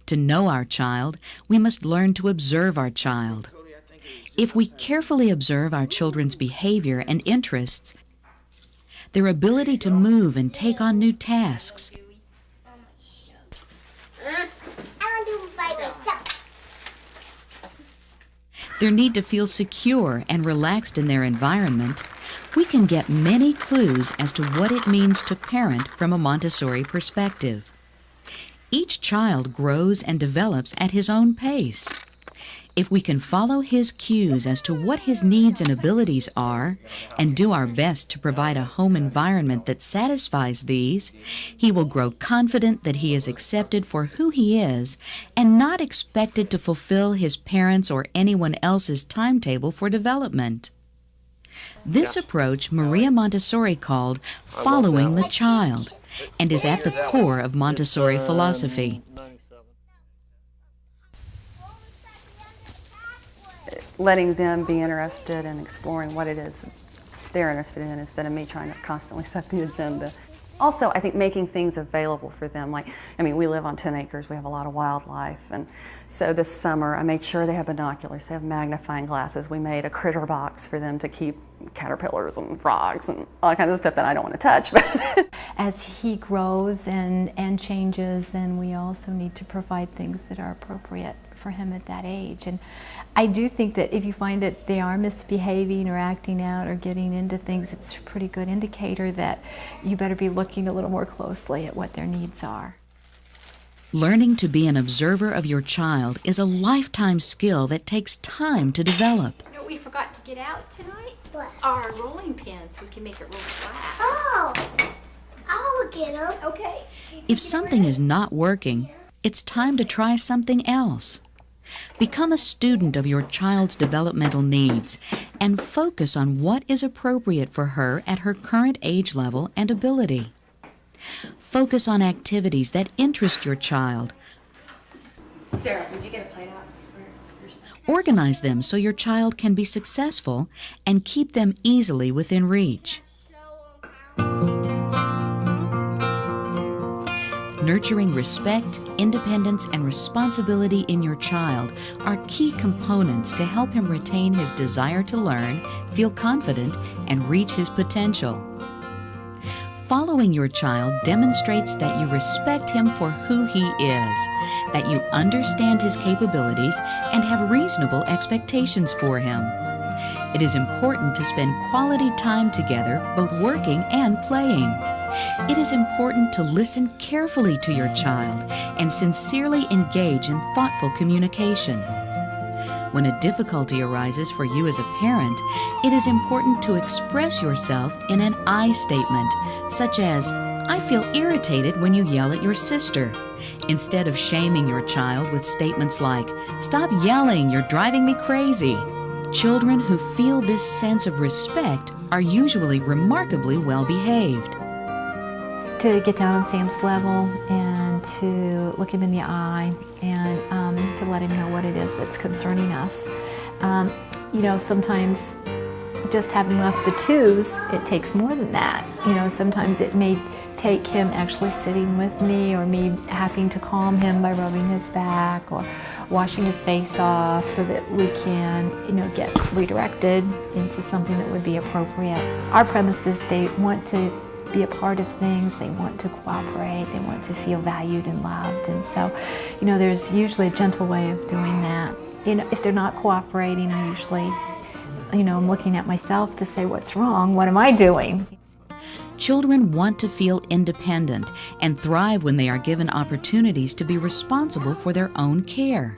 To know our child, we must learn to observe our child. If we carefully observe our children's behavior and interests, their ability to move and take on new tasks, their need to feel secure and relaxed in their environment, we can get many clues as to what it means to parent from a Montessori perspective. Each child grows and develops at his own pace. If we can follow his cues as to what his needs and abilities are, and do our best to provide a home environment that satisfies these, he will grow confident that he is accepted for who he is and not expected to fulfill his parents' or anyone else's timetable for development. This approach Maria Montessori called following the child, and is at the core of Montessori philosophy. Letting them be interested in exploring what it is they're interested in instead of me trying to constantly set the agenda. Also, I think making things available for them. We live on 10 acres, we have a lot of wildlife, and so this summer I made sure they have binoculars, they have magnifying glasses. We made a critter box for them to keep caterpillars and frogs and all kinds of stuff that I don't want to touch. As he grows and changes, then we also need to provide things that are appropriate for him at that age. And I do think that if you find that they are misbehaving or acting out or getting into things, it's a pretty good indicator that you better be looking a little more closely at what their needs are. Learning to be an observer of your child is a lifetime skill that takes time to develop. You know what we forgot to get out tonight? What? Our rolling pins. We can make it roll flat. Oh, I'll get them. Okay. If something is not working, it's time to try something else. Become a student of your child's developmental needs and focus on what is appropriate for her at her current age level and ability. Focus on activities that interest your child. Sarah, did you get a plate out? Organize them so your child can be successful and keep them easily within reach. Nurturing respect, independence, and responsibility in your child are key components to help him retain his desire to learn, feel confident, and reach his potential. Following your child demonstrates that you respect him for who he is, that you understand his capabilities, and have reasonable expectations for him. It is important to spend quality time together, both working and playing. It is important to listen carefully to your child and sincerely engage in thoughtful communication. When a difficulty arises for you as a parent, it is important to express yourself in an I statement, such as, "I feel irritated when you yell at your sister," instead of shaming your child with statements like, "Stop yelling, you're driving me crazy." Children who feel this sense of respect are usually remarkably well behaved. To get down on Sam's level and to look him in the eye and to let him know what it is that's concerning us. Sometimes just having left the twos, it takes more than that. Sometimes it may take him actually sitting with me or me having to calm him by rubbing his back or washing his face off so that we can, get redirected into something that would be appropriate. Our premise is they want to be a part of things, they want to cooperate, they want to feel valued and loved. And so, there's usually a gentle way of doing that. If they're not cooperating, I usually, I'm looking at myself to say, what's wrong? What am I doing? Children want to feel independent and thrive when they are given opportunities to be responsible for their own care.